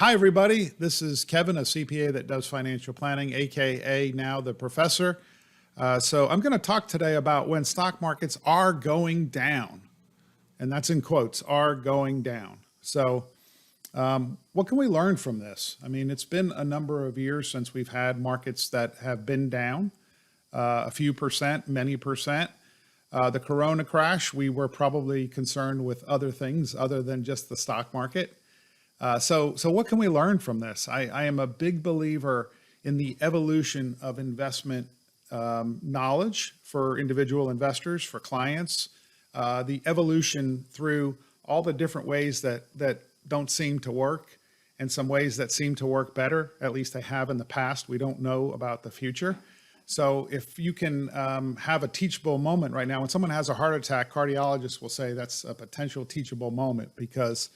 Hi, everybody. This is Kevin, a CPA that does financial planning, AKA now the professor. So I'm going to talk today about when stock markets are going down, and that's in quotes, are going down. So what can we learn from this? I mean, it's been a number of years since we've had markets that have been down a few percent, many percent. The Corona crash, we were probably concerned with other things other than just the stock market. So what can we learn from this? I am a big believer in the evolution of investment knowledge for individual investors, for clients, the evolution through all the different ways that don't seem to work and some ways that seem to work better, at least they have in the past. We don't know about the future. So if you can have a teachable moment right now, when someone has a heart attack, cardiologists will say that's a potential teachable moment because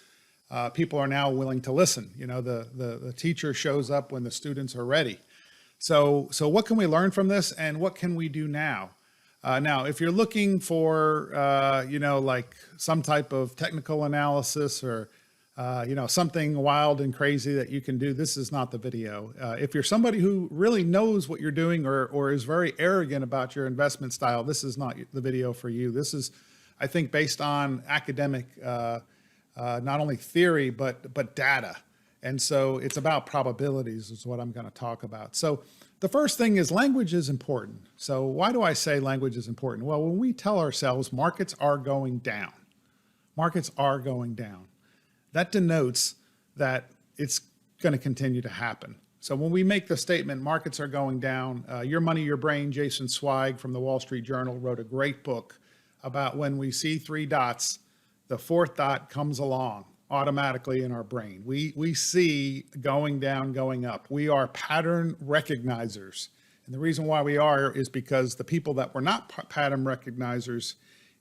people are now willing to listen. You know, the teacher shows up when the students are ready. So what can we learn from this and what can we do now? Now, if you're looking for, like some type of technical analysis or, something wild and crazy that you can do, this is not the video. If you're somebody who really knows what you're doing or is very arrogant about your investment style, this is not the video for you. This is, I think, based on academic not only theory, but data. And so it's about probabilities is what I'm going to talk about. So the first thing is language is important. So why do I say language is important? Well, when we tell ourselves markets are going down, markets are going down, that denotes that it's going to continue to happen. So when we make the statement, markets are going down, Your Money, Your Brain, Jason Zweig from the Wall Street Journal wrote a great book about when we see three dots, the fourth dot comes along automatically in our brain. We see going down, going up. We are pattern recognizers. And the reason why we are is because the people that were not pattern recognizers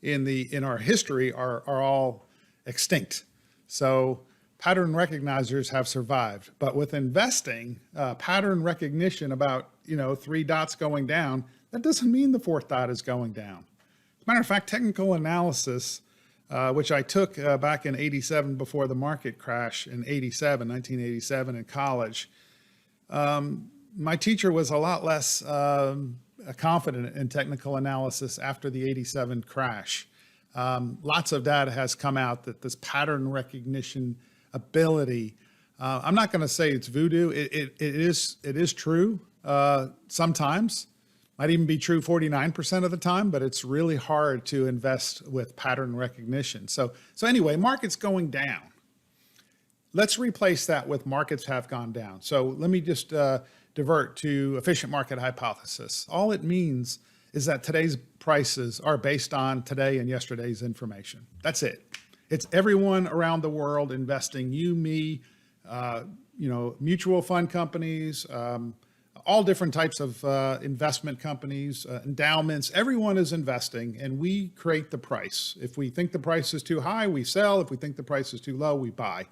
in our history are all extinct. So pattern recognizers have survived. But with investing, pattern recognition about, three dots going down, that doesn't mean the fourth dot is going down. As a matter of fact, technical analysis, which I took back in '87 before the market crash in 1987 in college. My teacher was a lot less confident in technical analysis after the '87 crash. Lots of data has come out that this pattern recognition ability, I'm not going to say it's voodoo. It is true sometimes. Might even be true 49% of the time, but it's really hard to invest with pattern recognition. So anyway, markets going down. Let's replace that with markets have gone down. So let me just divert to efficient market hypothesis. All it means is that today's prices are based on today and yesterday's information. That's it. It's everyone around the world investing, you, me, mutual fund companies, all different types of investment companies, endowments, everyone is investing and we create the price. If we think the price is too high, we sell. If we think the price is too low, we buy.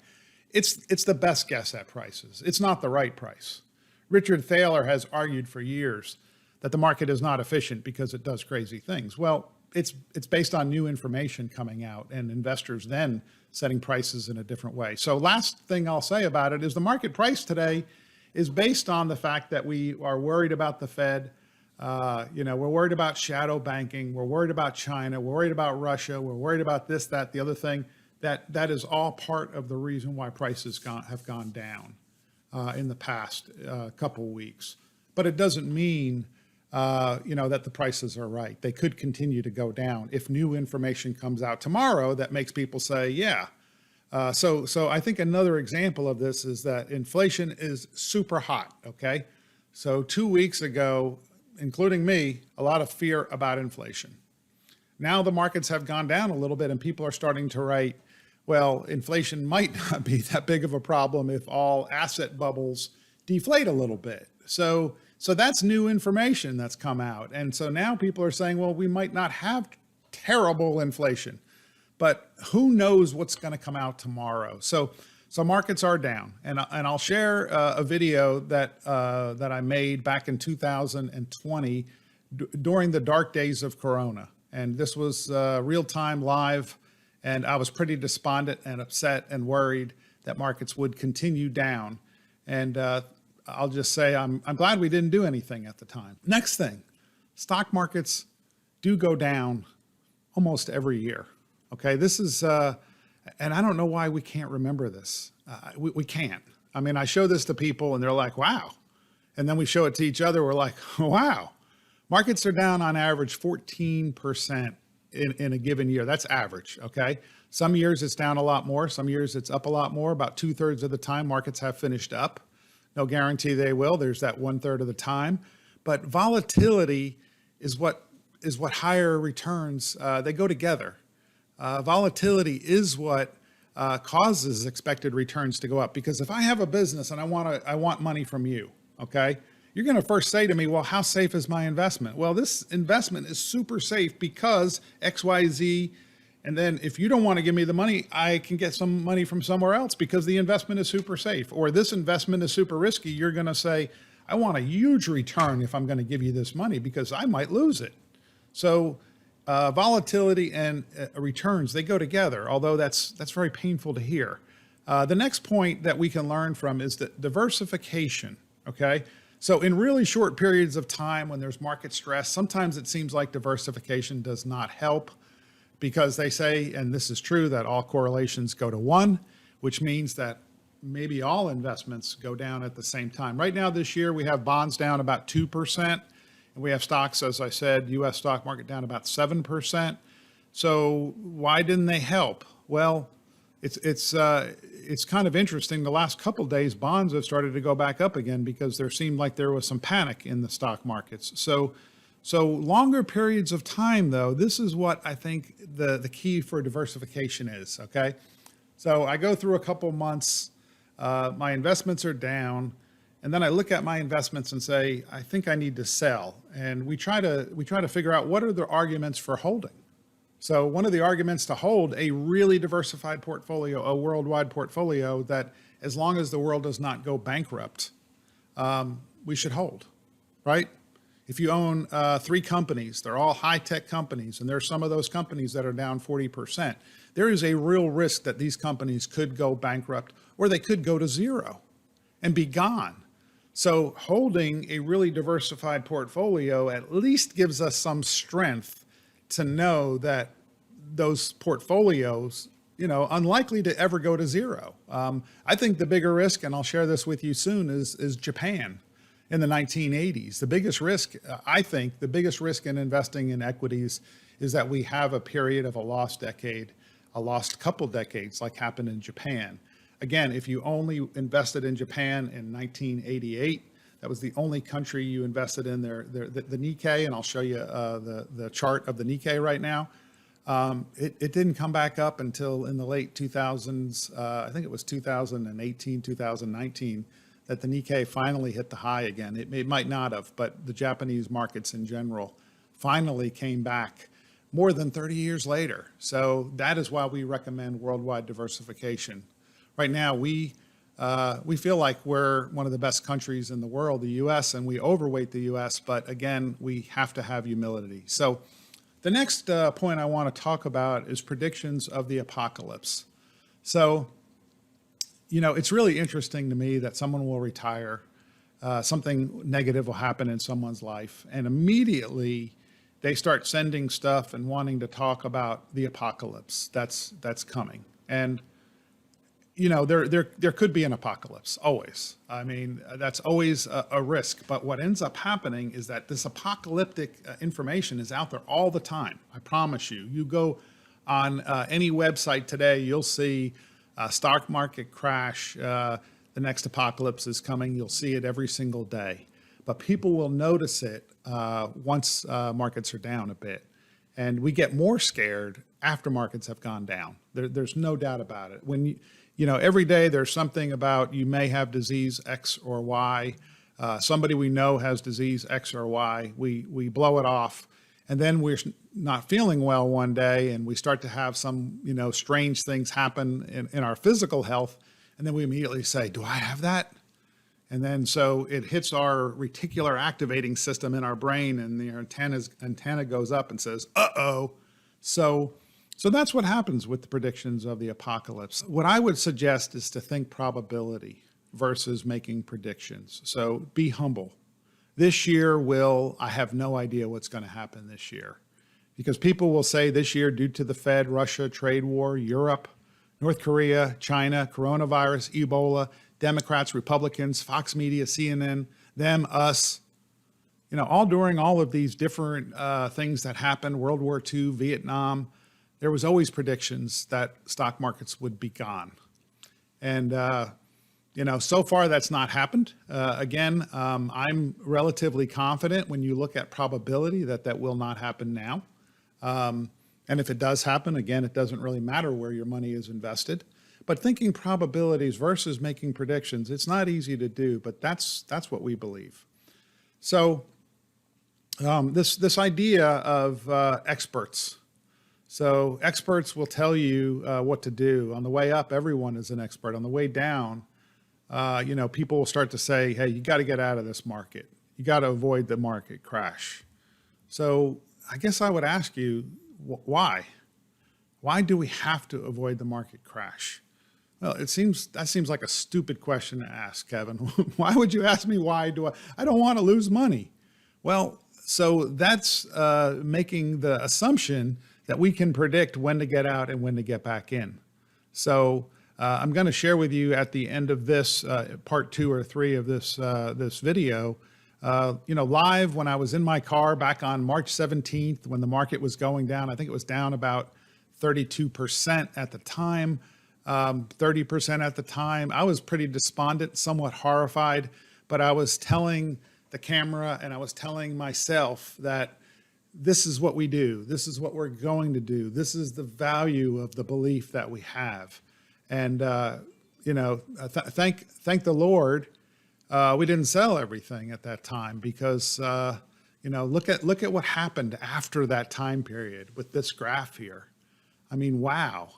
It's the best guess at prices. It's not the right price. Richard Thaler has argued for years that the market is not efficient because it does crazy things. Well, it's based on new information coming out and investors then setting prices in a different way. So last thing I'll say about it is the market price today is based on the fact that we are worried about the Fed. We're worried about shadow banking. We're worried about China. We're worried about Russia. We're worried about this, that, the other thing. That is all part of the reason why prices have gone down in the past couple weeks. But it doesn't mean that the prices are right. They could continue to go down if new information comes out tomorrow that makes people say, yeah. So I think another example of this is that inflation is super hot, okay? So 2 weeks ago, including me, a lot of fear about inflation. Now the markets have gone down a little bit and people are starting to write, well, inflation might not be that big of a problem if all asset bubbles deflate a little bit. So that's new information that's come out. And so now people are saying, well, we might not have terrible inflation. But who knows what's going to come out tomorrow? So markets are down, and I'll share a video that I made back in 2020 during the dark days of Corona, and this was real time live, and I was pretty despondent and upset and worried that markets would continue down. And I'll just say I'm glad we didn't do anything at the time. Next thing, stock markets do go down almost every year. Okay, this is, and I don't know why we can't remember this. We can't. I mean, I show this to people and they're like, wow. And then we show it to each other. We're like, wow. Markets are down on average 14% in a given year. That's average, okay? Some years it's down a lot more. Some years it's up a lot more. About 2/3 of the time markets have finished up. No guarantee they will. There's that 1/3 of the time. But volatility is what higher returns, they go together. Volatility is what causes expected returns to go up. Because if I have a business and I want money from you, okay? You're going to first say to me, well, how safe is my investment? Well, this investment is super safe because X, Y, Z. And then if you don't want to give me the money, I can get some money from somewhere else because the investment is super safe. Or this investment is super risky. You're going to say, I want a huge return if I'm going to give you this money because I might lose it. So volatility and returns, they go together, although that's very painful to hear. The next point that we can learn from is that diversification, okay? So in really short periods of time when there's market stress, sometimes it seems like diversification does not help because they say, and this is true, that all correlations go to 1, which means that maybe all investments go down at the same time. Right now this year, we have bonds down about 2%, and we have stocks, as I said, US stock market down about 7%. So why didn't they help? Well, it's kind of interesting. The last couple of days, bonds have started to go back up again because there seemed like there was some panic in the stock markets. So longer periods of time, though, this is what I think the key for diversification is, okay? So I go through a couple months, my investments are down, and then I look at my investments and say, I think I need to sell. And we try to figure out what are the arguments for holding. So one of the arguments to hold a really diversified portfolio, a worldwide portfolio, that as long as the world does not go bankrupt, we should hold, right? If you own 3 companies, they're all high-tech companies, and there are some of those companies that are down 40%. There is a real risk that these companies could go bankrupt or they could go to zero and be gone. So holding a really diversified portfolio at least gives us some strength to know that those portfolios, unlikely to ever go to zero. I think the bigger risk, and I'll share this with you soon, is Japan in the 1980s. The biggest risk, I think, the biggest risk in investing in equities is that we have a period of a lost decade, a lost couple decades like happened in Japan. Again, if you only invested in Japan in 1988, that was the only country you invested in the Nikkei, and I'll show you the chart of the Nikkei right now. It didn't come back up until in the late 2000s, I think it was 2018, 2019, that the Nikkei finally hit the high again. It might not have, but the Japanese markets in general finally came back more than 30 years later. So that is why we recommend worldwide diversification. Right now, we feel like we're one of the best countries in the world, the U.S., and we overweight the U.S., but again, we have to have humility. So the next point I want to talk about is predictions of the apocalypse. So, it's really interesting to me that someone will retire, something negative will happen in someone's life, and immediately they start sending stuff and wanting to talk about the apocalypse that's coming. And there could be an apocalypse, always. I mean, that's always a risk. But what ends up happening is that this apocalyptic information is out there all the time. I promise you. You go on any website today, you'll see stock market crash. The next apocalypse is coming. You'll see it every single day. But people will notice it once markets are down a bit. And we get more scared after markets have gone down. There's no doubt about it. When every day there's something about you may have disease X or Y. Somebody we know has disease X or Y. We blow it off, and then we're not feeling well one day, and we start to have some strange things happen in our physical health, and then we immediately say, "Do I have that?" And then so it hits our reticular activating system in our brain, and the antenna goes up and says, "Uh-oh." So So that's what happens with the predictions of the apocalypse. What I would suggest is to think probability versus making predictions. So be humble. This year I have no idea what's going to happen this year. Because people will say this year, due to the Fed, Russia, trade war, Europe, North Korea, China, coronavirus, Ebola, Democrats, Republicans, Fox Media, CNN, them, us, all during all of these different things that happened, World War II, Vietnam, there was always predictions that stock markets would be gone. And, so far that's not happened. Again, I'm relatively confident when you look at probability that will not happen now. And if it does happen, again, it doesn't really matter where your money is invested. But thinking probabilities versus making predictions, it's not easy to do, but that's what we believe. So this idea of experts. So experts will tell you what to do. On the way up, everyone is an expert. On the way down, people will start to say, hey, you got to get out of this market. You got to avoid the market crash. So I guess I would ask you, why? Why do we have to avoid the market crash? Well, that seems like a stupid question to ask, Kevin. Why would you ask me why I don't want to lose money? Well, so that's making the assumption that we can predict when to get out and when to get back in. So I'm going to share with you at the end of this part 2 or 3 of this video, live when I was in my car back on March 17th, when the market was going down. I think it was down about 32% at the time, 30% at the time. I was pretty despondent, somewhat horrified, but I was telling the camera and I was telling myself that this is what we do. This is what we're going to do. This is the value of the belief that we have. And, thank the Lord, we didn't sell everything at that time because, look at what happened after that time period with this graph here. I mean, wow.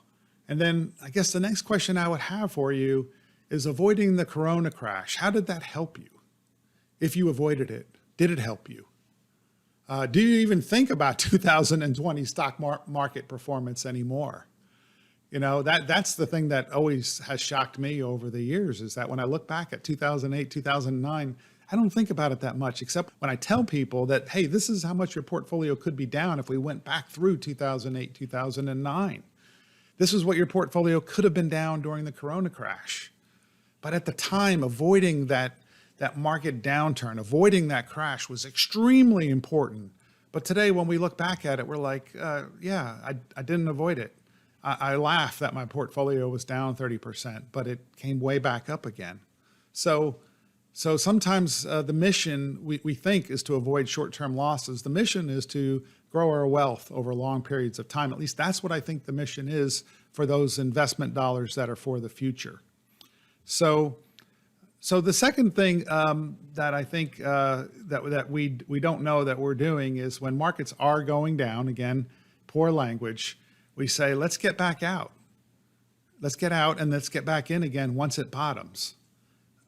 And then I guess the next question I would have for you is avoiding the corona crash. How did that help you? If you avoided it, did it help you? Do you even think about 2020 stock market performance anymore? That's the thing that always has shocked me over the years, is that when I look back at 2008, 2009, I don't think about it that much, except when I tell people that, hey, this is how much your portfolio could be down if we went back through 2008, 2009. This is what your portfolio could have been down during the corona crash. But at the time, avoiding that market downturn, avoiding that crash was extremely important. But today, when we look back at it, we're like, I didn't avoid it. I laugh that my portfolio was down 30%, but it came way back up again. So sometimes the mission we think is to avoid short-term losses. The mission is to grow our wealth over long periods of time. At least that's what I think the mission is for those investment dollars that are for the future. So the second thing that I think that we don't know that we're doing is when markets are going down, again, poor language, we say, let's get back out. Let's get out and let's get back in again once it bottoms.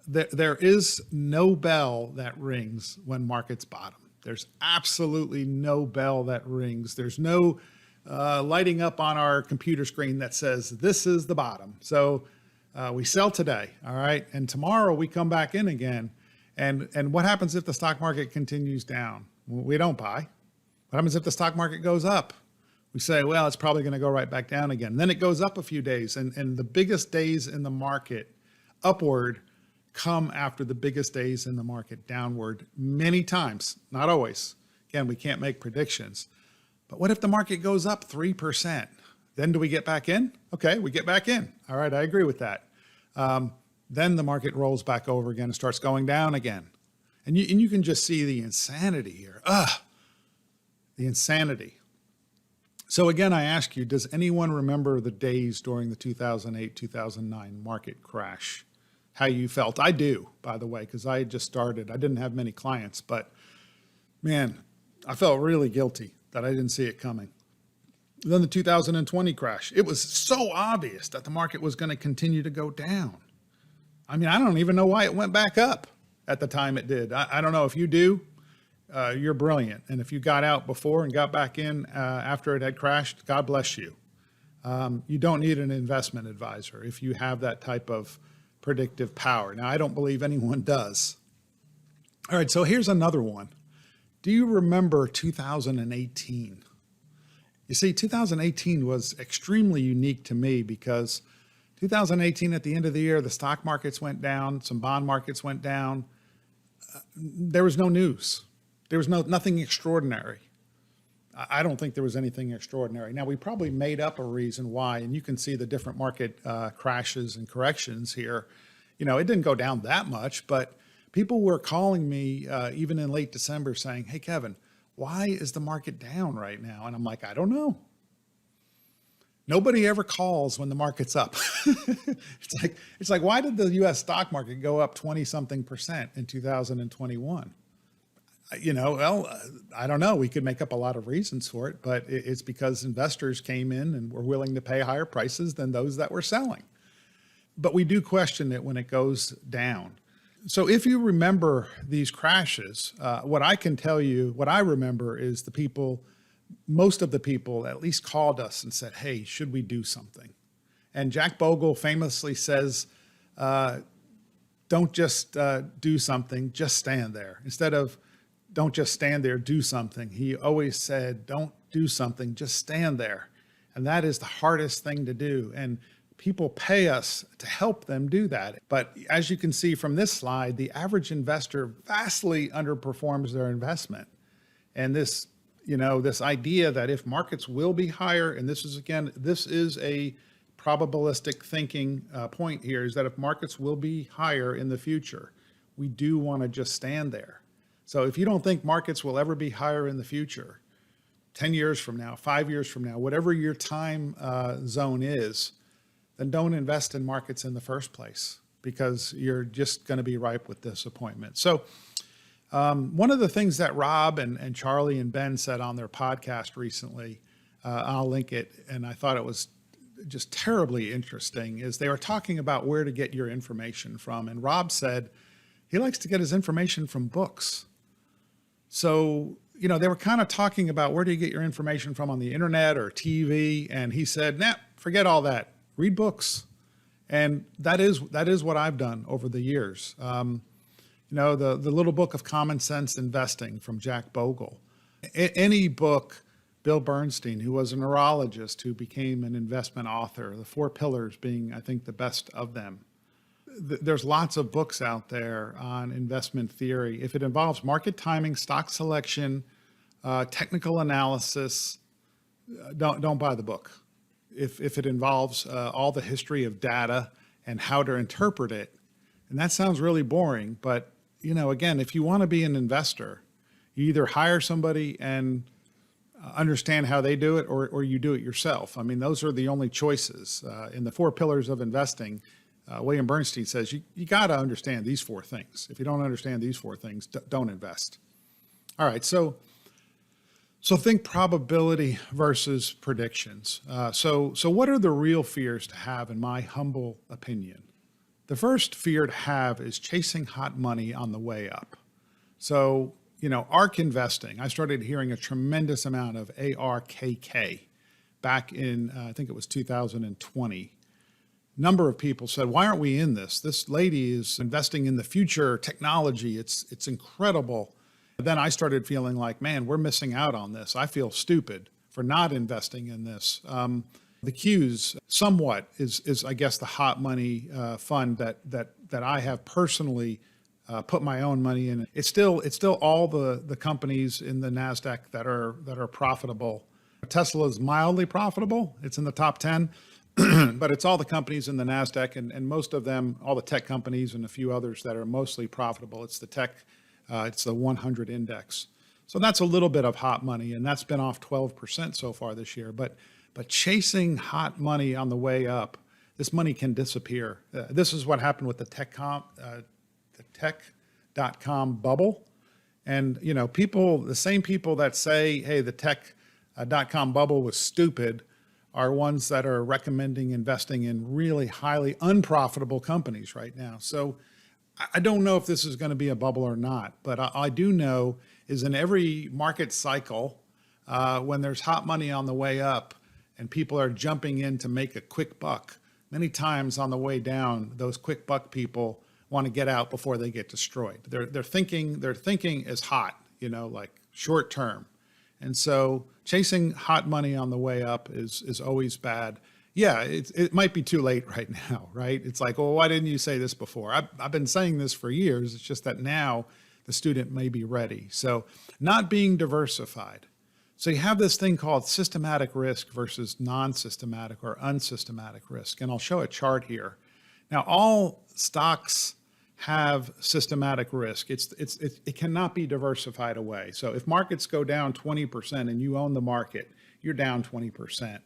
There is no bell that rings when markets bottom. There's absolutely no bell that rings. There's no lighting up on our computer screen that says, this is the bottom. So we sell today, all right? And tomorrow we come back in again. And what happens if the stock market continues down? We don't buy. What happens if the stock market goes up? We say, well, it's probably going to go right back down again. Then it goes up a few days. And the biggest days in the market upward come after the biggest days in the market downward many times, not always. Again, we can't make predictions. But what if the market goes up 3%? Then do we get back in? Okay, we get back in. All right, I agree with that. Then the market rolls back over again and starts going down again. And you can just see the insanity here. The insanity. So again, I ask you, does anyone remember the days during the 2008, 2009 market crash? How you felt? I do, by the way, because I had just started. I didn't have many clients, but man, I felt really guilty that I didn't see it coming. Then the 2020 crash, it was so obvious that the market was going to continue to go down. I mean, I don't even know why it went back up at the time it did. I don't know if you do. You're brilliant. And if you got out before and got back in after it had crashed, God bless you. You don't need an investment advisor if you have that type of predictive power. Now, I don't believe anyone does. All right, so here's another one. Do you remember 2018? You see, 2018 was extremely unique to me because 2018, at the end of the year, the stock markets went down, some bond markets went down. There was no news. There was nothing extraordinary. I don't think there was anything extraordinary. Now, we probably made up a reason why, and you can see the different market crashes and corrections here. You know, it didn't go down that much, but people were calling me even in late December saying, hey, Kevin, why is the market down right now? And I'm like, I don't know. Nobody ever calls when the market's up. It's like, why did the US stock market go up 20-something% in 2021? You know, well, I don't know. We could make up a lot of reasons for it, but it's because investors came in and were willing to pay higher prices than those that were selling. But we do question it when it goes down. So if you remember these crashes, what I can tell you, what I remember is most of the people at least called us and said, hey, should we do something? And Jack Bogle famously says, don't just do something, just stand there. Instead of don't just stand there, do something. He always said, don't do something, just stand there. And that is the hardest thing to do. And people pay us to help them do that. But as you can see from this slide, the average investor vastly underperforms their investment. And this idea that if markets will be higher, and this is a probabilistic thinking point here, is that if markets will be higher in the future, we do want to just stand there. So if you don't think markets will ever be higher in the future, 10 years from now, 5 years from now, whatever your time zone is, then don't invest in markets in the first place because you're just going to be ripe with disappointment. So one of the things that Rob and Charlie and Ben said on their podcast recently, I'll link it, and I thought it was just terribly interesting, is they were talking about where to get your information from. And Rob said he likes to get his information from books. So, they were kind of talking about where do you get your information from on the internet or TV? And he said, nah, forget all that. Read books. And that is what I've done over the years. The little book of Common Sense Investing from Jack Bogle. Any book, Bill Bernstein, who was a neurologist who became an investment author, the 4 pillars being, I think, the best of them. There's lots of books out there on investment theory. If it involves market timing, stock selection, technical analysis, don't buy the book. If it involves all the history of data and how to interpret it, and that sounds really boring, but again, if you want to be an investor, you either hire somebody and understand how they do it, or you do it yourself. I mean, those are the only choices. In the 4 pillars of investing, William Bernstein says you got to understand these 4 things. If you don't understand these 4 things, don't invest. All right, so think probability versus predictions. So what are the real fears to have, in my humble opinion? The first fear to have is chasing hot money on the way up. So, ARK investing, I started hearing a tremendous amount of ARKK back in, I think it was 2020. Number of people said, why aren't we in this? This lady is investing in the future technology. It's incredible. Then I started feeling like, man, we're missing out on this. I feel stupid for not investing in this. The Qs somewhat is I guess the hot money fund that I have personally put my own money in. It's still all the companies in the NASDAQ that are profitable. Tesla is mildly profitable. It's in the top 10. But it's all the companies in the NASDAQ and most of them, all the tech companies and a few others that are mostly profitable. It's the tech, it's the 100 index. So that's a little bit of hot money, and that's been off 12% so far this year. But chasing hot money on the way up, this money can disappear. This is what happened with the tech.com bubble. And, the same people that say, hey, the tech.com bubble was stupid are ones that are recommending investing in really highly unprofitable companies right now. So I don't know if this is going to be a bubble or not, but I do know is in every market cycle, when there's hot money on the way up and people are jumping in to make a quick buck. Many times on the way down, those quick buck people want to get out before they get destroyed. Their thinking is hot, like short term. And so chasing hot money on the way up is always bad. Yeah, it might be too late right now, right? It's like, well, why didn't you say this before? I've been saying this for years. It's just that now the student may be ready. So not being diversified. So you have this thing called systematic risk versus non-systematic or unsystematic risk. And I'll show a chart here. Now, all stocks have systematic risk. It cannot be diversified away. So if markets go down 20% and you own the market, you're down 20%.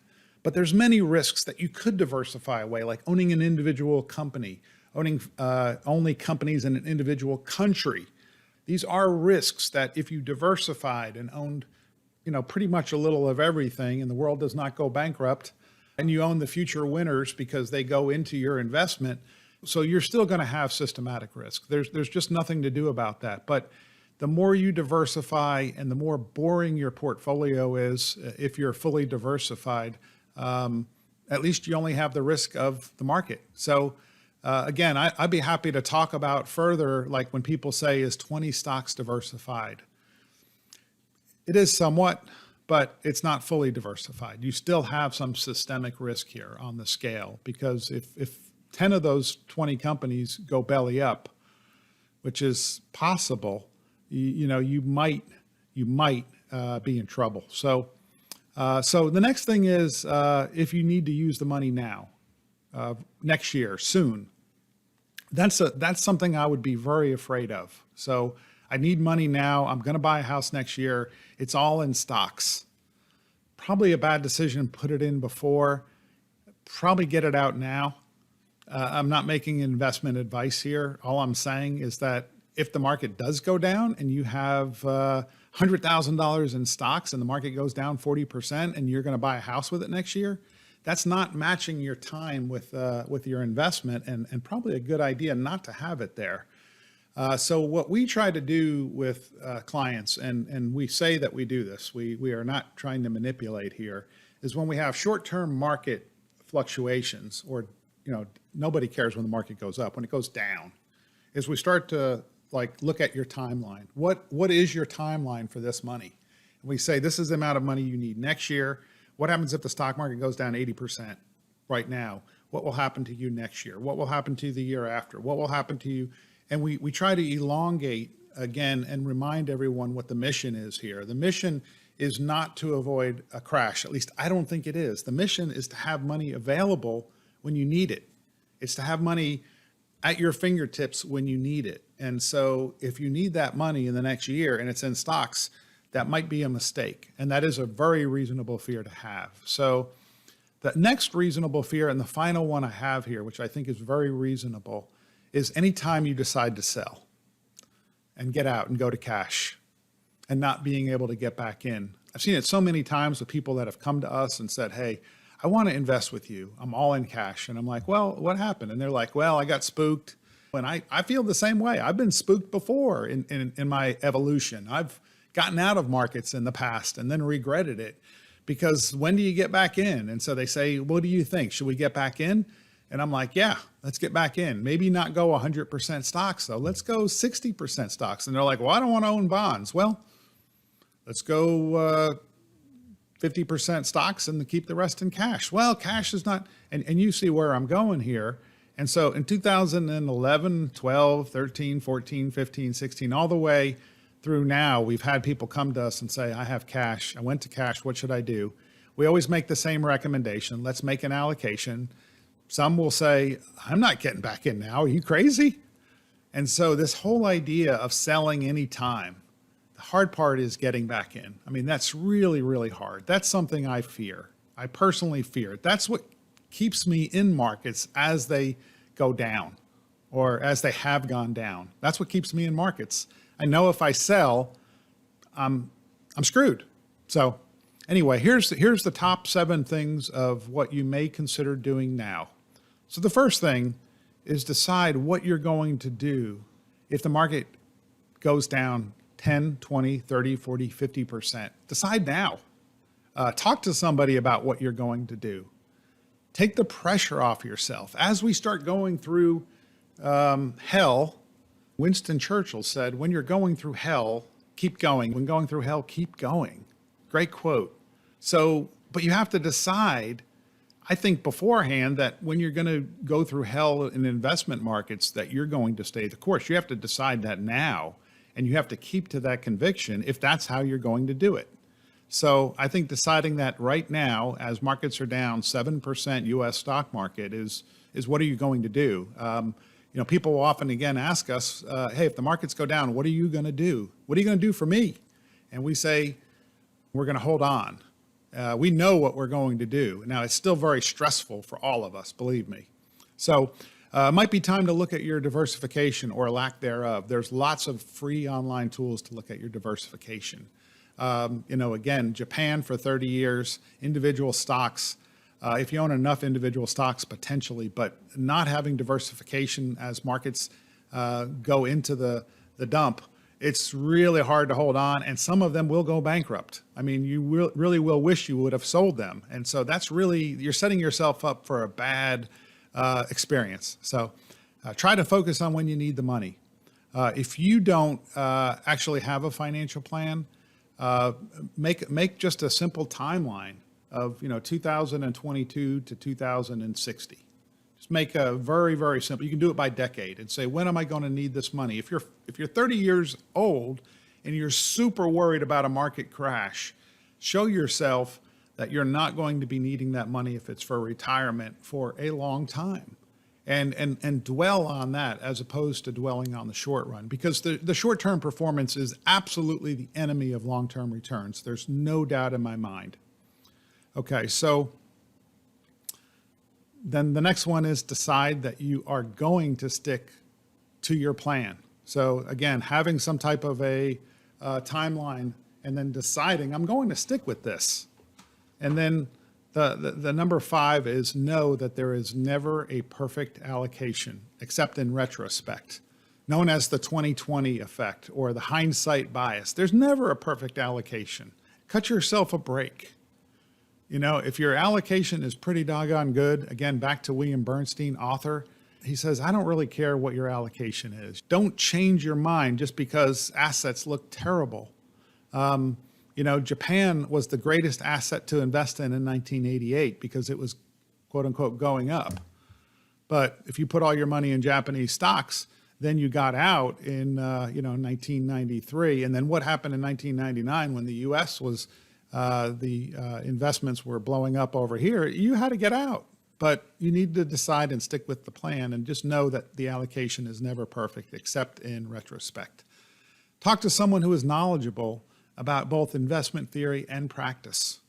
But there's many risks that you could diversify away, like owning an individual company, owning only companies in an individual country. These are risks that if you diversified and owned, pretty much a little of everything, and the world does not go bankrupt, and you own the future winners because they go into your investment, so you're still going to have systematic risk. There's just nothing to do about that. But the more you diversify and the more boring your portfolio is, if you're fully diversified, at least you only have the risk of the market. So again, I'd be happy to talk about further, like when people say, is 20 stocks diversified? It is somewhat, but it's not fully diversified. You still have some systemic risk here on the scale, because if 10 of those 20 companies go belly up, which is possible, you might be in trouble. So the next thing is, if you need to use the money now, next year, soon, that's something I would be very afraid of. So I need money now. I'm going to buy a house next year. It's all in stocks. Probably a bad decision. Put it in before. Probably get it out now. I'm not making investment advice here. All I'm saying is that if the market does go down and you have $100,000 in stocks and the market goes down 40% and you're going to buy a house with it next year, that's not matching your time with your investment, and probably a good idea not to have it there. So what we try to do with clients, and we say that we do this, we are not trying to manipulate here, is when we have short-term market fluctuations, or nobody cares when the market goes up, when it goes down, is we start to look at your timeline. What is your timeline for this money? And we say, this is the amount of money you need next year. What happens if the stock market goes down 80% right now? What will happen to you next year? What will happen to you the year after? What will happen to you? And we try to elongate again and remind everyone what the mission is here. The mission is not to avoid a crash. At least I don't think it is. The mission is to have money available when you need it. It's to have money at your fingertips when you need it. And so if you need that money in the next year and it's in stocks, that might be a mistake. And that is a very reasonable fear to have. So the next reasonable fear, and the final one I have here, which I think is very reasonable, is anytime you decide to sell and get out and go to cash and not being able to get back in. I've seen it so many times with people that have come to us and said, hey, I want to invest with you. I'm all in cash. And I'm like, well, what happened? And they're like, well, I got spooked. And I feel the same way. I've been spooked before in my evolution. I've gotten out of markets in the past and then regretted it, because when do you get back in? And so they say, what do you think? Should we get back in? And I'm like, yeah, let's get back in. Maybe not go 100% stocks though. Let's go 60% stocks. And they're like, well, I don't want to own bonds. Well, let's go 50% stocks and keep the rest in cash. Well, cash is not, and you see where I'm going here. And so in 2011, 12, 13, 14, 15, 16, all the way through now, we've had people come to us and say, I have cash. I went to cash. What should I do? We always make the same recommendation. Let's make an allocation. Some will say, I'm not getting back in now. Are you crazy? And so this whole idea of selling anytime, the hard part is getting back in. I mean, that's really, really hard. That's something I fear. I personally fear. That's what keeps me in markets as they go down, or as they have gone down. That's what keeps me in markets. I know if I sell, I'm screwed. So anyway, here's the top 7 things of what you may consider doing now. So the first thing is decide what you're going to do if the market goes down 10, 20, 30, 40, 50%. Decide now. Talk to somebody about what you're going to do. Take the pressure off yourself. As we start going through hell, Winston Churchill said, when you're going through hell, keep going. When going through hell, keep going. Great quote. So, but you have to decide, I think beforehand, that when you're going to go through hell in investment markets, that you're going to stay the course. You have to decide that now, and you have to keep to that conviction if that's how you're going to do it. So I think deciding that right now, as markets are down 7%, U.S. stock market, is what are you going to do? People will often again ask us, hey, if the markets go down, what are you going to do? What are you going to do for me? And we say, we're going to hold on. We know what we're going to do. Now, it's still very stressful for all of us, believe me. So it might be time to look at your diversification or lack thereof. There's lots of free online tools to look at your diversification. Again, Japan for 30 years, individual stocks. If you own enough individual stocks, potentially, but not having diversification as markets go into the dump, it's really hard to hold on, and some of them will go bankrupt. I mean, you really will wish you would have sold them. And so that's really, you're setting yourself up for a bad experience. So try to focus on when you need the money. If you don't actually have a financial plan, make just a simple timeline of 2022 to 2060. Just make a very, very simple. You can do it by decade and say, when am I going to need this money? If you're 30 years old and you're super worried about a market crash, show yourself that you're not going to be needing that money if it's for retirement for a long time. And dwell on that as opposed to dwelling on the short run, because the short-term performance is absolutely the enemy of long-term returns. There's no doubt in my mind. Okay, so then the next one is decide that you are going to stick to your plan. So again, having some type of a timeline and then deciding I'm going to stick with this. And then the number 5 is know that there is never a perfect allocation except in retrospect, known as the 2020 effect or the hindsight bias. There's never a perfect allocation. Cut yourself a break. If your allocation is pretty doggone good, again, back to William Bernstein, author, he says, I don't really care what your allocation is. Don't change your mind just because assets look terrible. Japan was the greatest asset to invest in 1988 because it was, quote unquote, going up. But if you put all your money in Japanese stocks, then you got out in 1993. And then what happened in 1999 when the U.S. was the investments were blowing up over here? You had to get out. But you need to decide and stick with the plan and just know that the allocation is never perfect except in retrospect. Talk to someone who is knowledgeable about both investment theory and practice.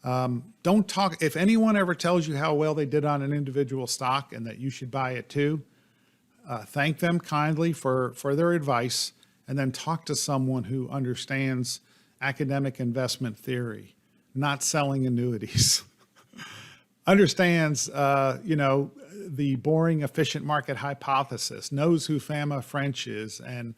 Don't talk, if anyone ever tells you how well they did on an individual stock and that you should buy it too, thank them kindly for their advice, and then talk to someone who understands academic investment theory, not selling annuities. Understands, the boring efficient market hypothesis, knows who Fama French is, and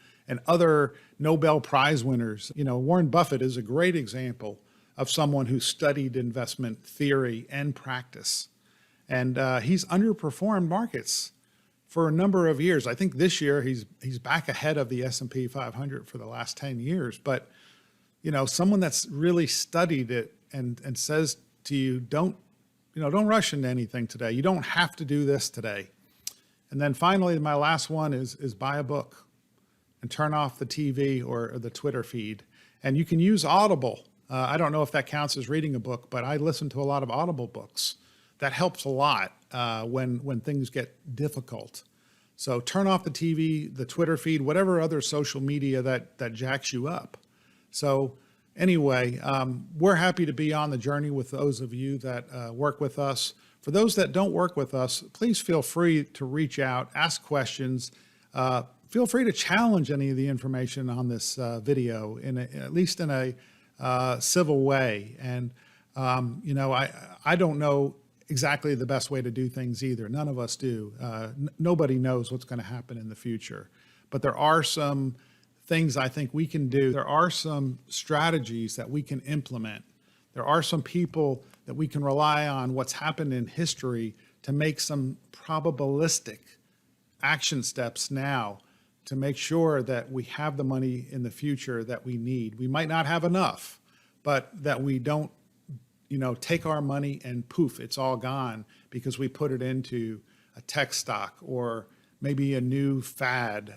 other Nobel Prize winners. Warren Buffett is a great example of someone who studied investment theory and practice. And he's underperformed markets for a number of years. I think this year he's back ahead of the S&P 500 for the last 10 years. But, someone that's really studied it and says to you, don't rush into anything today. You don't have to do this today. And then finally, my last one is buy a book and turn off the TV or the Twitter feed. And you can use Audible. I don't know if that counts as reading a book, but I listen to a lot of Audible books. That helps a lot when things get difficult. So turn off the TV, the Twitter feed, whatever other social media that jacks you up. So anyway, we're happy to be on the journey with those of you that work with us. For those that don't work with us, please feel free to reach out, ask questions. Feel free to challenge any of the information on this video, at least in a civil way. And, I don't know exactly the best way to do things either. None of us do. Nobody knows what's going to happen in the future. But there are some things I think we can do. There are some strategies that we can implement There are some people that we can rely on what's happened in history to make some probabilistic action steps now to make sure that we have the money in the future that we need. We might not have enough, but that we don't, take our money and poof, it's all gone because we put it into a tech stock or maybe a new fad,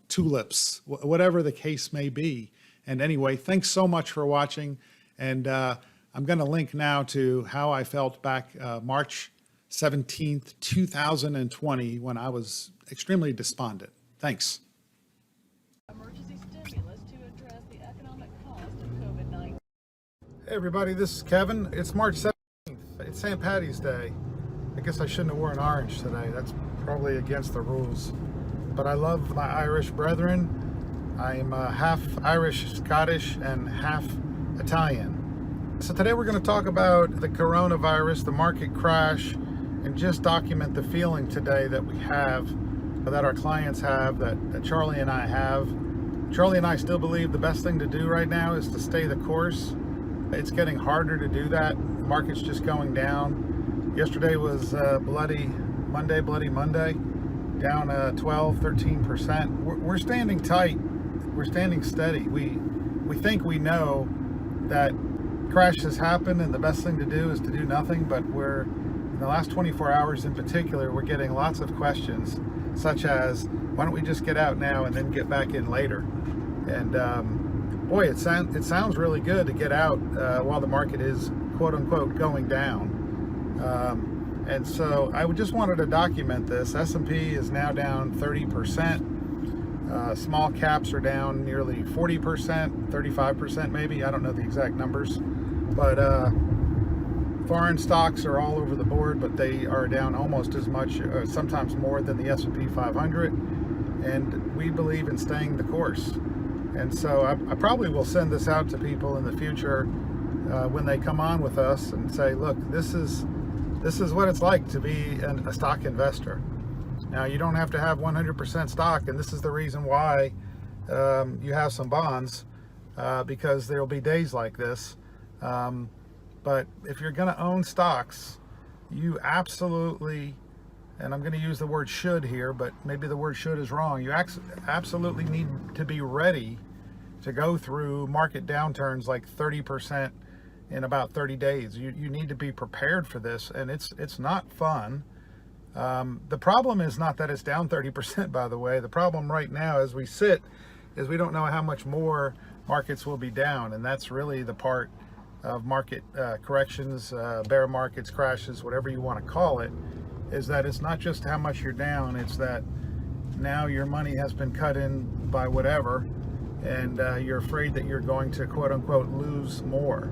tulips, whatever the case may be. And anyway, thanks so much for watching. And I'm going to link now to how I felt back March 17th, 2020, when I was extremely despondent. Thanks. Emergency stimulus to address the economic cost of COVID-19. Hey everybody, this is Kevin. It's March 17th. It's St. Patty's Day. I guess I shouldn't have worn orange today. That's probably against the rules. But I love my Irish brethren. I'm half Irish, Scottish, and half Italian. So today we're going to talk about the coronavirus, the market crash, and just document the feeling today that we have, that our clients have, that Charlie and I have. Charlie and I still believe the best thing to do right now is to stay the course. It's getting harder to do that. The market's just going down. Yesterday was Bloody Monday, down 12, 13%. We're standing tight. We're standing steady. We think we know that crash has happened and the best thing to do is to do nothing, but in the last 24 hours in particular, we're getting lots of questions such as, why don't we just get out now and then get back in later? And boy, it sounds really good to get out while the market is quote unquote going down. And so I just wanted to document this. S&P is now down 30%. Small caps are down nearly 40%, 35% maybe. I don't know the exact numbers. But foreign stocks are all over the board, but they are down almost as much, sometimes more than the S&P 500. And we believe in staying the course. And so I probably will send this out to people in the future when they come on with us and say, look, this is what it's like to be a stock investor. Now, you don't have to have 100% stock, and this is the reason why you have some bonds, because there will be days like this. But if you're going to own stocks, you absolutely, and I'm going to use the word should here, but maybe the word should is wrong. You absolutely need to be ready to go through market downturns like 30% in about 30 days. You need to be prepared for this, and it's not fun. The problem is not that it's down 30%, by the way. The problem right now as we sit is we don't know how much more markets will be down, and that's really the part of market corrections, bear markets, crashes, whatever you want to call it, is that it's not just how much you're down, it's that now your money has been cut in by whatever, and you're afraid that you're going to quote unquote lose more.